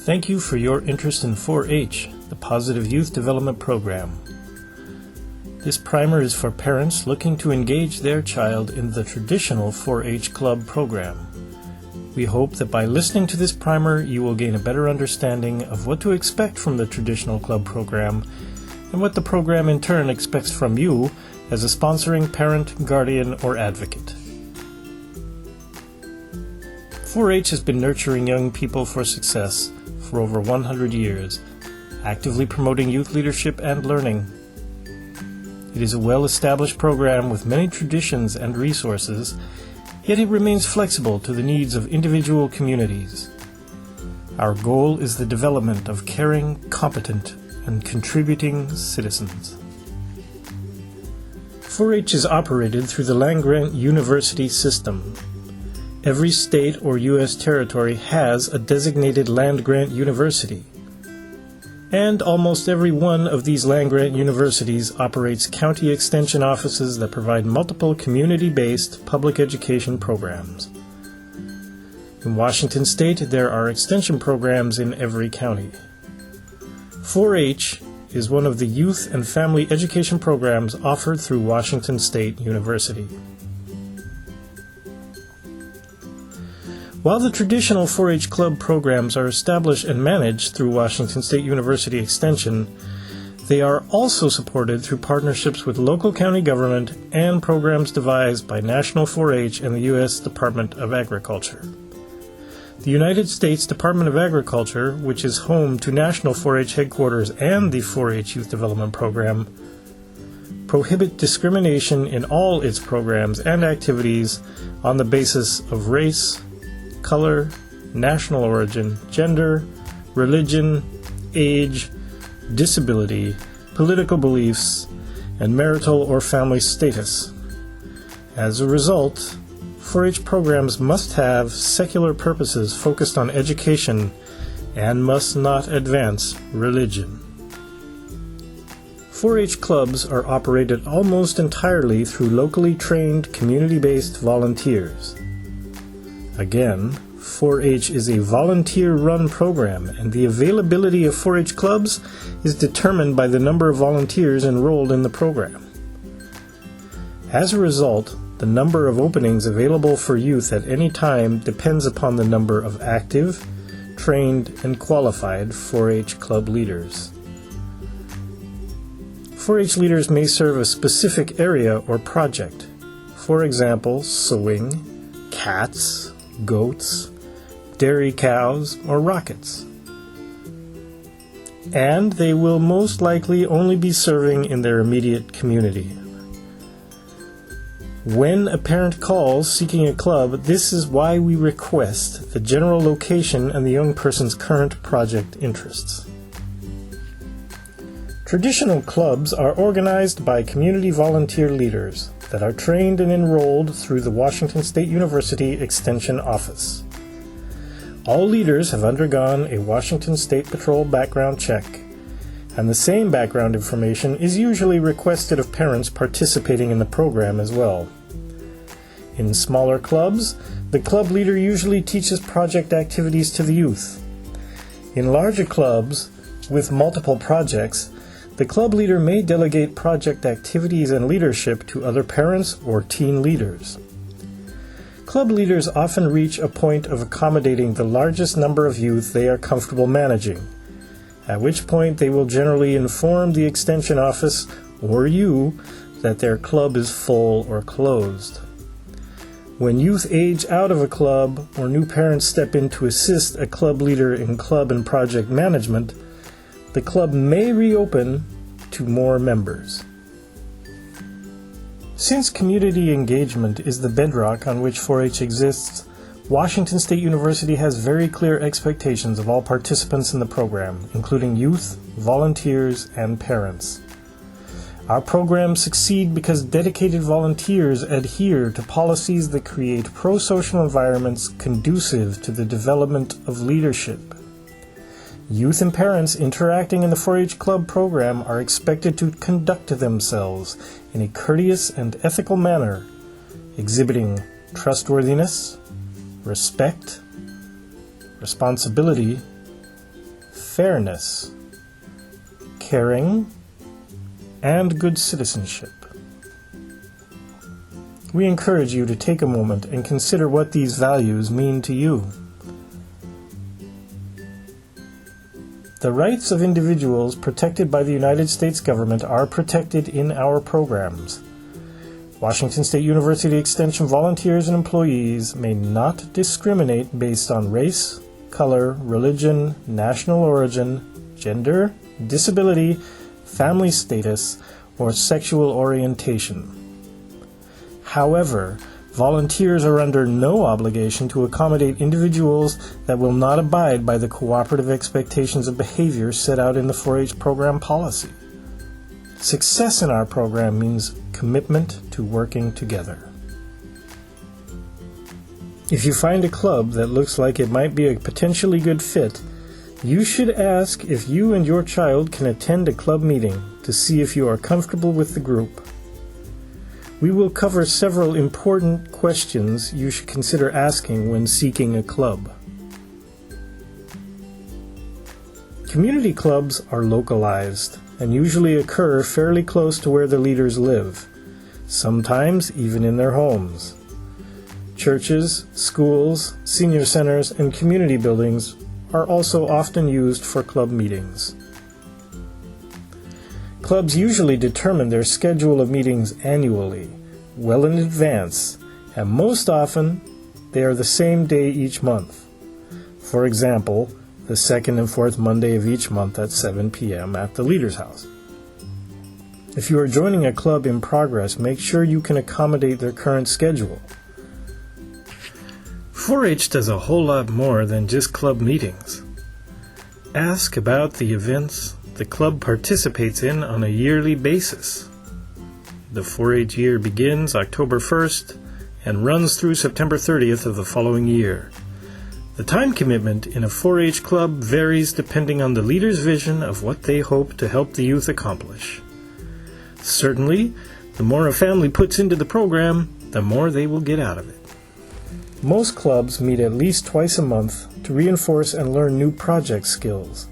Thank you for your interest in 4-H, the Positive Youth Development Program. This primer is for parents looking to engage their child in the traditional 4-H club program. We hope that by listening to this primer, you will gain a better understanding of what to expect from the traditional club program and what the program in turn expects from you as a sponsoring parent, guardian, or advocate. 4-H has been nurturing young people for success for over 100 years, actively promoting youth leadership and learning. It is a well-established program with many traditions and resources, yet it remains flexible to the needs of individual communities. Our goal is the development of caring, competent, and contributing citizens. 4-H is operated through the land-grant university system. Every state or U.S. territory has a designated land-grant university, and almost every one of these land-grant universities operates county extension offices that provide multiple community-based public education programs. In Washington State, there are extension programs in every county. 4-H is one of the youth and family education programs offered through Washington State University. While the traditional 4-H club programs are established and managed through Washington State University Extension, they are also supported through partnerships with local county government and programs devised by National 4-H and the U.S. Department of Agriculture. The United States Department of Agriculture, which is home to National 4-H headquarters and the 4-H Youth Development Program, prohibit discrimination in all its programs and activities on the basis of race, color, national origin, gender, religion, age, disability, political beliefs, and marital or family status. As a result, 4-H programs must have secular purposes focused on education and must not advance religion. 4-H clubs are operated almost entirely through locally trained, community-based volunteers. Again, 4-H is a volunteer-run program, and the availability of 4-H clubs is determined by the number of volunteers enrolled in the program. As a result, the number of openings available for youth at any time depends upon the number of active, trained, and qualified 4-H club leaders. 4-H leaders may serve a specific area or project. For example, sewing, cats, goats, dairy cows, or rockets. And they will most likely only be serving in their immediate community. When a parent calls seeking a club, this is why we request the general location and the young person's current project interests. Traditional clubs are organized by community volunteer leaders that are trained and enrolled through the Washington State University Extension Office. All leaders have undergone a Washington State Patrol background check, and the same background information is usually requested of parents participating in the program as well. In smaller clubs, the club leader usually teaches project activities to the youth. In larger clubs, with multiple projects, the club leader may delegate project activities and leadership to other parents or teen leaders. Club leaders often reach a point of accommodating the largest number of youth they are comfortable managing, at which point they will generally inform the extension office or you that their club is full or closed. When youth age out of a club or new parents step in to assist a club leader in club and project management, the club may reopen to more members. Since community engagement is the bedrock on which 4-H exists, Washington State University has very clear expectations of all participants in the program, including youth, volunteers, and parents. Our programs succeed because dedicated volunteers adhere to policies that create pro-social environments conducive to the development of leadership. Youth and parents interacting in the 4-H club program are expected to conduct themselves in a courteous and ethical manner, exhibiting trustworthiness, respect, responsibility, fairness, caring, and good citizenship. We encourage you to take a moment and consider what these values mean to you. The rights of individuals protected by the United States government are protected in our programs. Washington State University Extension volunteers and employees may not discriminate based on race, color, religion, national origin, gender, disability, family status, or sexual orientation. However, volunteers are under no obligation to accommodate individuals that will not abide by the cooperative expectations of behavior set out in the 4-H program policy. Success in our program means commitment to working together. If you find a club that looks like it might be a potentially good fit, you should ask if you and your child can attend a club meeting to see if you are comfortable with the group. We will cover several important questions you should consider asking when seeking a club. Community clubs are localized and usually occur fairly close to where the leaders live, sometimes even in their homes. Churches, schools, senior centers, and community buildings are also often used for club meetings. Clubs usually determine their schedule of meetings annually, well in advance, and most often they are the same day each month. For example, the second and fourth Monday of each month at 7 p.m. at the Leader's House. If you are joining a club in progress, make sure you can accommodate their current schedule. 4-H does a whole lot more than just club meetings. Ask about the events the club participates in on a yearly basis. The 4-H year begins October 1st and runs through September 30th of the following year. The time commitment in a 4-H club varies depending on the leader's vision of what they hope to help the youth accomplish. Certainly, the more a family puts into the program, the more they will get out of it. Most clubs meet at least twice a month to reinforce and learn new project skills.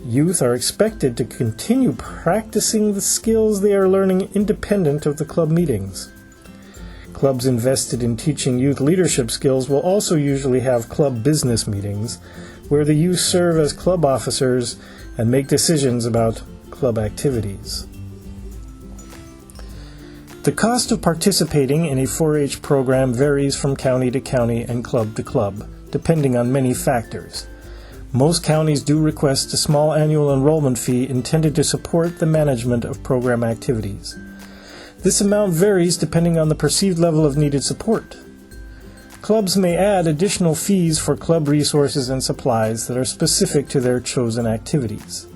Youth are expected to continue practicing the skills they are learning independent of the club meetings. Clubs invested in teaching youth leadership skills will also usually have club business meetings, where the youth serve as club officers and make decisions about club activities. The cost of participating in a 4-H program varies from county to county and club to club, depending on many factors. Most counties do request a small annual enrollment fee intended to support the management of program activities. This amount varies depending on the perceived level of needed support. Clubs may add additional fees for club resources and supplies that are specific to their chosen activities.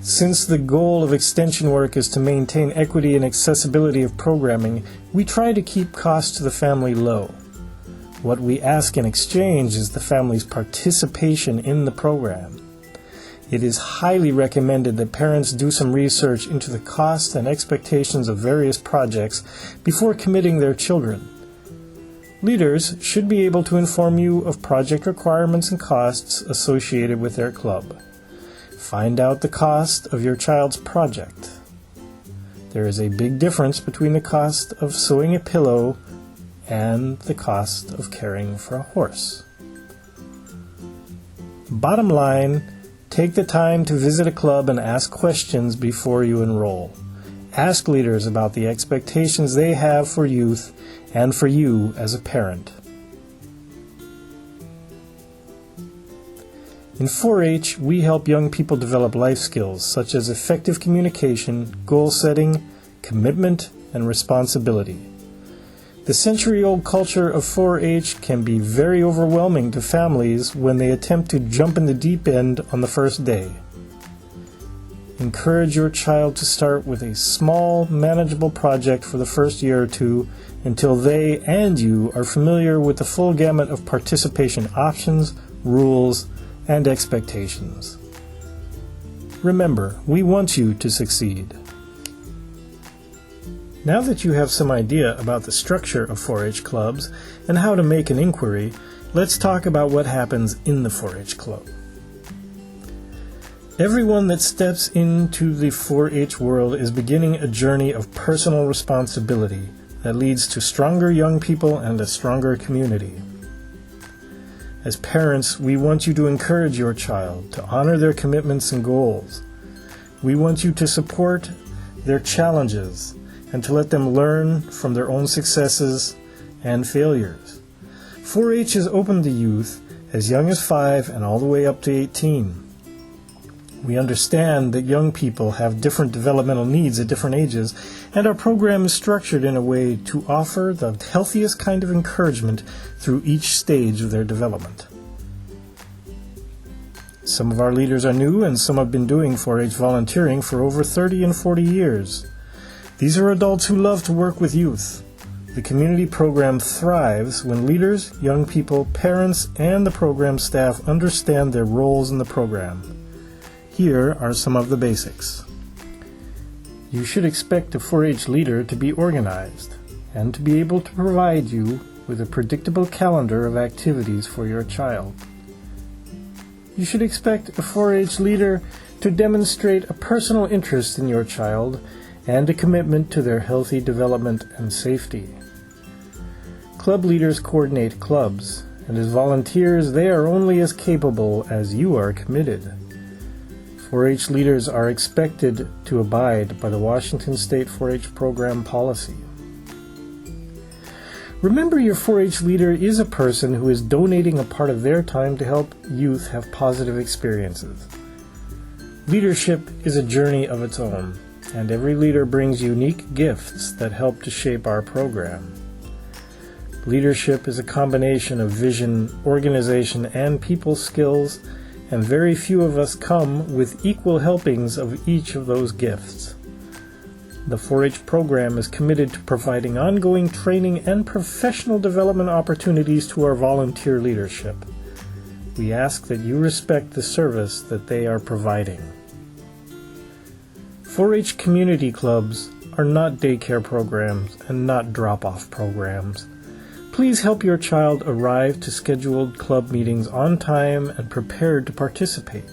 Since the goal of extension work is to maintain equity and accessibility of programming, we try to keep costs to the family low. What we ask in exchange is the family's participation in the program. It is highly recommended that parents do some research into the costs and expectations of various projects before committing their children. Leaders should be able to inform you of project requirements and costs associated with their club. Find out the cost of your child's project. There is a big difference between the cost of sewing a pillow and the cost of caring for a horse. Bottom line, take the time to visit a club and ask questions before you enroll. Ask leaders about the expectations they have for youth and for you as a parent. In 4-H, we help young people develop life skills such as effective communication, goal setting, commitment, and responsibility. The century-old culture of 4-H can be very overwhelming to families when they attempt to jump in the deep end on the first day. Encourage your child to start with a small, manageable project for the first year or two until they and you are familiar with the full gamut of participation options, rules, and expectations. Remember, we want you to succeed. Now that you have some idea about the structure of 4-H clubs and how to make an inquiry, let's talk about what happens in the 4-H club. Everyone that steps into the 4-H world is beginning a journey of personal responsibility that leads to stronger young people and a stronger community. As parents, we want you to encourage your child, to honor their commitments and goals. We want you to support their challenges and to let them learn from their own successes and failures. 4-H is open to youth as young as 5 and all the way up to 18. We understand that young people have different developmental needs at different ages, and our program is structured in a way to offer the healthiest kind of encouragement through each stage of their development. Some of our leaders are new, and some have been doing 4-H volunteering for over 30 and 40 years. These are adults who love to work with youth. The community program thrives when leaders, young people, parents, and the program staff understand their roles in the program. Here are some of the basics. You should expect a 4-H leader to be organized and to be able to provide you with a predictable calendar of activities for your child. You should expect a 4-H leader to demonstrate a personal interest in your child and a commitment to their healthy development and safety. Club leaders coordinate clubs, and as volunteers, they are only as capable as you are committed. 4-H leaders are expected to abide by the Washington State 4-H program policy. Remember, your 4-H leader is a person who is donating a part of their time to help youth have positive experiences. Leadership is a journey of its own, and every leader brings unique gifts that help to shape our program. Leadership is a combination of vision, organization, and people skills, and very few of us come with equal helpings of each of those gifts. The 4-H program is committed to providing ongoing training and professional development opportunities to our volunteer leadership. We ask that you respect the service that they are providing. 4-H community clubs are not daycare programs and not drop-off programs. Please help your child arrive to scheduled club meetings on time and prepared to participate.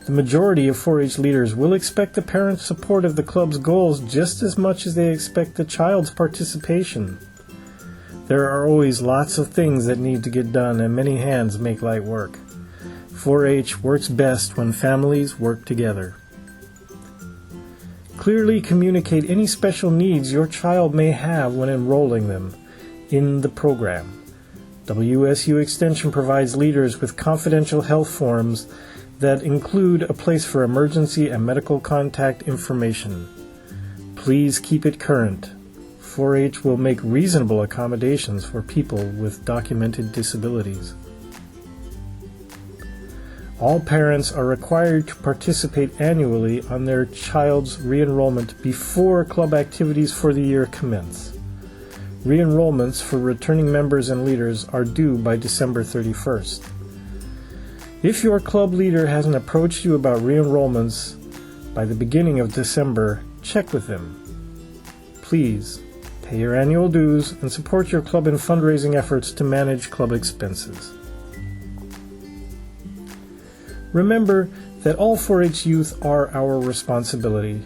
The majority of 4-H leaders will expect the parent's support of the club's goals just as much as they expect the child's participation. There are always lots of things that need to get done, and many hands make light work. 4-H works best when families work together. Clearly communicate any special needs your child may have when enrolling them in the program. WSU Extension provides leaders with confidential health forms that include a place for emergency and medical contact information. Please keep it current. 4-H will make reasonable accommodations for people with documented disabilities. All parents are required to participate annually on their child's re-enrollment before club activities for the year commence. Re-enrollments for returning members and leaders are due by December 31st. If your club leader hasn't approached you about re-enrollments by the beginning of December, check with them. Please pay your annual dues and support your club in fundraising efforts to manage club expenses. Remember that all 4-H youth are our responsibility.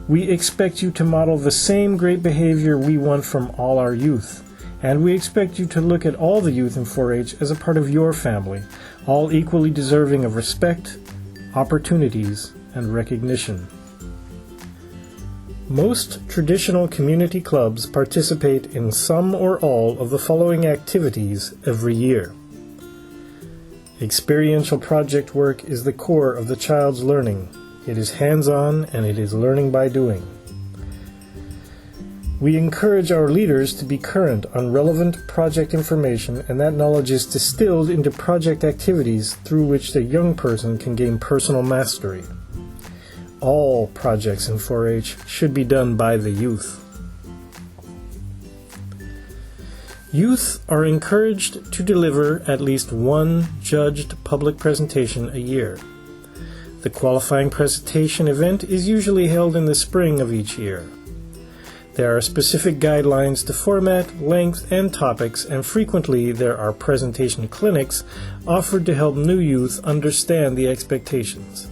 We expect you to model the same great behavior we want from all our youth, and we expect you to look at all the youth in 4-H as a part of your family, all equally deserving of respect, opportunities, and recognition. Most traditional community clubs participate in some or all of the following activities every year. Experiential project work is the core of the child's learning. It is hands-on, and it is learning by doing. We encourage our leaders to be current on relevant project information, and that knowledge is distilled into project activities through which the young person can gain personal mastery. All projects in 4-H should be done by the youth. Youth are encouraged to deliver at least one judged public presentation a year. The qualifying presentation event is usually held in the spring of each year. There are specific guidelines to format, length, and topics, and frequently there are presentation clinics offered to help new youth understand the expectations.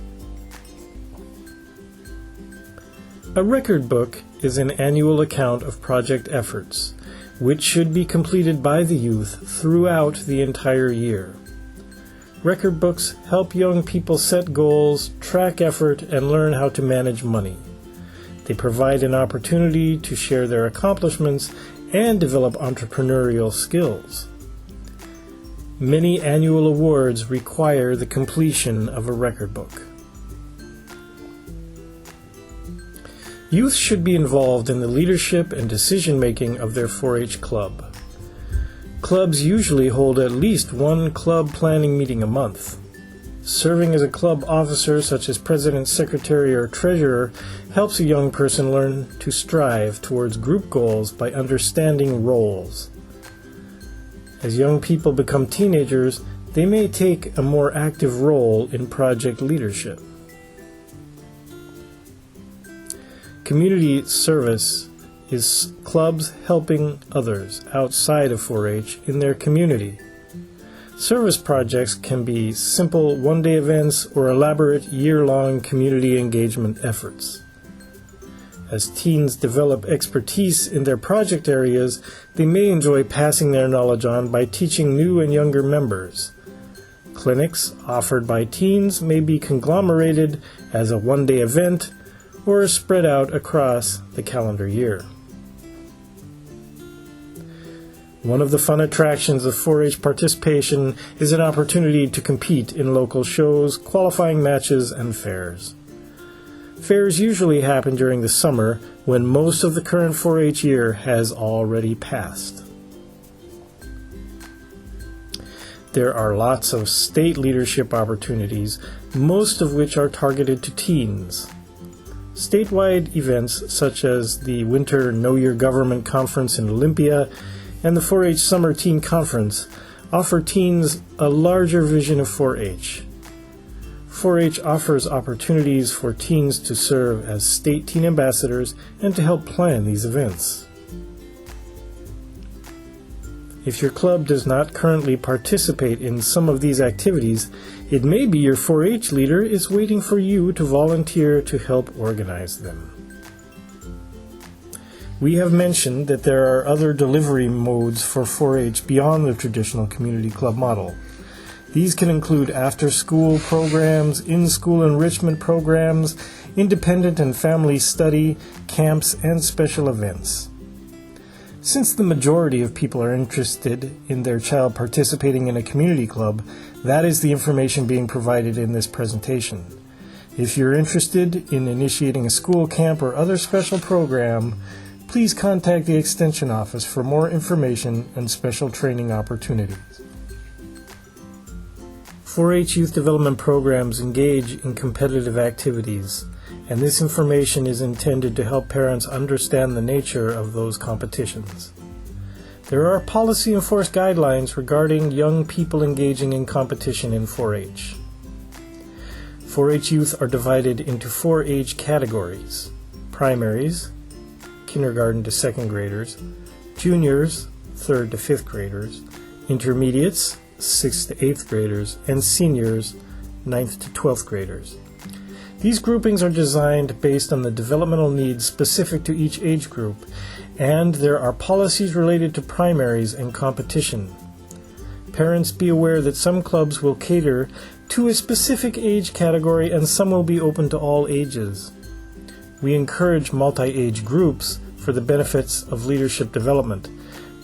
A record book is an annual account of project efforts, which should be completed by the youth throughout the entire year. Record books help young people set goals, track effort, and learn how to manage money. They provide an opportunity to share their accomplishments and develop entrepreneurial skills. Many annual awards require the completion of a record book. Youth should be involved in the leadership and decision-making of their 4-H club. Clubs usually hold at least one club planning meeting a month. Serving as a club officer, such as president, secretary, or treasurer, helps a young person learn to strive towards group goals by understanding roles. As young people become teenagers, they may take a more active role in project leadership. Community service is clubs helping others outside of 4-H in their community. Service projects can be simple one-day events or elaborate year-long community engagement efforts. As teens develop expertise in their project areas, they may enjoy passing their knowledge on by teaching new and younger members. Clinics offered by teens may be conglomerated as a one-day event or spread out across the calendar year. One of the fun attractions of 4-H participation is an opportunity to compete in local shows, qualifying matches, and fairs. Fairs usually happen during the summer when most of the current 4-H year has already passed. There are lots of state leadership opportunities, most of which are targeted to teens. Statewide events such as the Winter Know Your Government Conference in Olympia and the 4-H Summer Teen Conference offer teens a larger vision of 4-H. 4-H offers opportunities for teens to serve as state teen ambassadors and to help plan these events. If your club does not currently participate in some of these activities, it may be your 4-H leader is waiting for you to volunteer to help organize them. We have mentioned that there are other delivery modes for 4-H beyond the traditional community club model. These can include after-school programs, in-school enrichment programs, independent and family study, camps, and special events. Since the majority of people are interested in their child participating in a community club, that is the information being provided in this presentation. If you're interested in initiating a school camp or other special program, please contact the Extension Office for more information and special training opportunities. 4-H youth development programs engage in competitive activities, and this information is intended to help parents understand the nature of those competitions. There are policy-enforced guidelines regarding young people engaging in competition in 4-H. 4-H youth are divided into 4 age categories: primaries, kindergarten to 2nd graders, juniors, 3rd to 5th graders, intermediates, 6th to 8th graders, and seniors, 9th to 12th graders. These groupings are designed based on the developmental needs specific to each age group, and there are policies related to primaries and competition. Parents, be aware that some clubs will cater to a specific age category and some will be open to all ages. We encourage multi-age groups for the benefits of leadership development,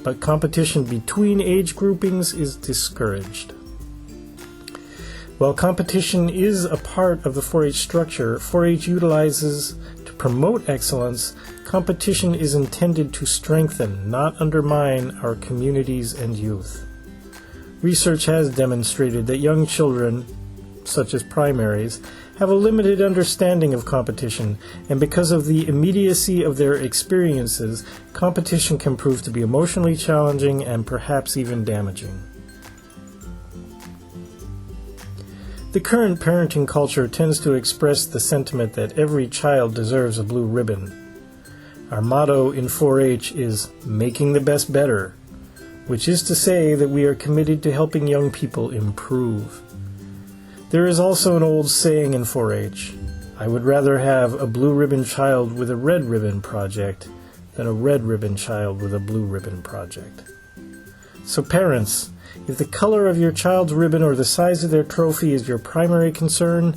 but competition between age groupings is discouraged. While competition is a part of the 4-H structure 4-H utilizes to promote excellence, competition is intended to strengthen, not undermine, our communities and youth. Research has demonstrated that young children, such as primaries, have a limited understanding of competition, and because of the immediacy of their experiences, competition can prove to be emotionally challenging and perhaps even damaging. The current parenting culture tends to express the sentiment that every child deserves a blue ribbon. Our motto in 4-H is making the best better, which is to say that we are committed to helping young people improve. There is also an old saying in 4-H, I would rather have a blue ribbon child with a red ribbon project than a red ribbon child with a blue ribbon project. So parents, if the color of your child's ribbon or the size of their trophy is your primary concern,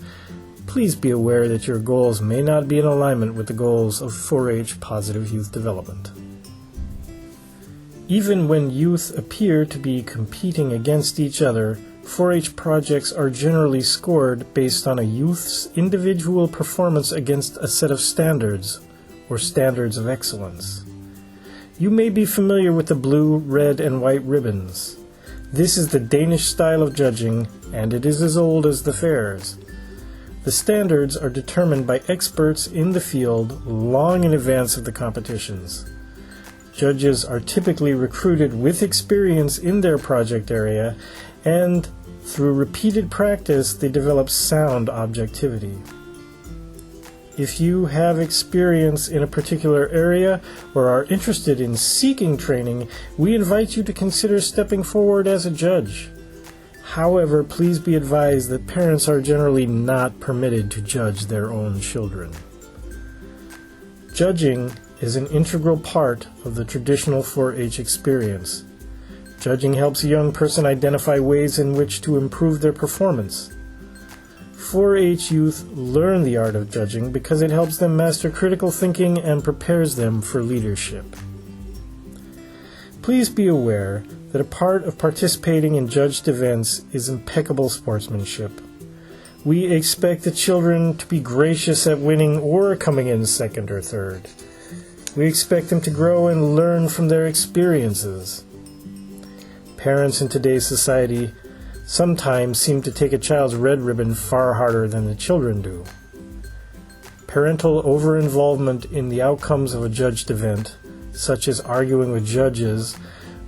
please be aware that your goals may not be in alignment with the goals of 4-H Positive Youth Development. Even when youth appear to be competing against each other, 4-H projects are generally scored based on a youth's individual performance against a set of standards, or standards of excellence. You may be familiar with the blue, red, and white ribbons. This is the Danish style of judging, and it is as old as the fairs. The standards are determined by experts in the field long in advance of the competitions. Judges are typically recruited with experience in their project area, and through repeated practice, they develop sound objectivity. If you have experience in a particular area or are interested in seeking training, we invite you to consider stepping forward as a judge. However, please be advised that parents are generally not permitted to judge their own children. Judging is an integral part of the traditional 4-H experience. Judging helps a young person identify ways in which to improve their performance. 4-H youth learn the art of judging because it helps them master critical thinking and prepares them for leadership. Please be aware that a part of participating in judged events is impeccable sportsmanship. We expect the children to be gracious at winning or coming in second or third. We expect them to grow and learn from their experiences. Parents in today's society sometimes seem to take a child's red ribbon far harder than the children do. Parental over-involvement in the outcomes of a judged event, such as arguing with judges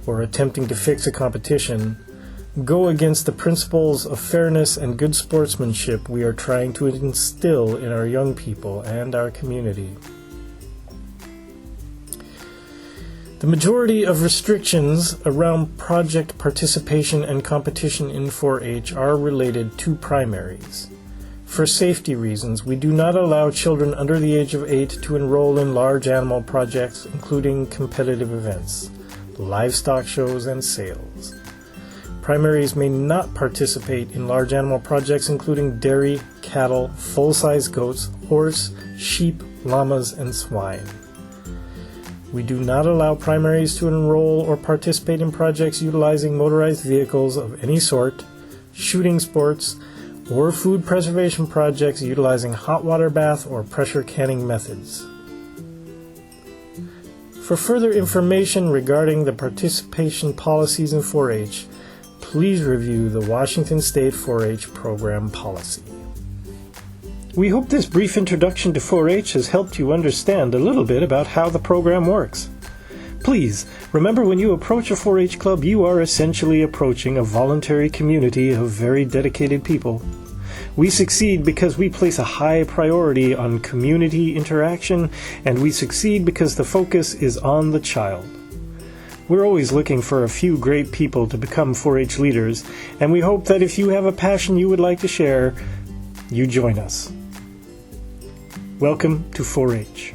or attempting to fix a competition, go against the principles of fairness and good sportsmanship we are trying to instill in our young people and our community. The majority of restrictions around project participation and competition in 4-H are related to primaries. For safety reasons, we do not allow children under the age of 8 to enroll in large animal projects, including competitive events, livestock shows, and sales. Primaries may not participate in large animal projects including dairy, cattle, full-size goats, horse, sheep, llamas, and swine. We do not allow primaries to enroll or participate in projects utilizing motorized vehicles of any sort, shooting sports, or food preservation projects utilizing hot water bath or pressure canning methods. For further information regarding the participation policies in 4-H, please review the Washington State 4-H program policy. We hope this brief introduction to 4-H has helped you understand a little bit about how the program works. Please, remember when you approach a 4-H club, you are essentially approaching a voluntary community of very dedicated people. We succeed because we place a high priority on community interaction, and we succeed because the focus is on the child. We're always looking for a few great people to become 4-H leaders, and we hope that if you have a passion you would like to share, you join us. Welcome to 4-H.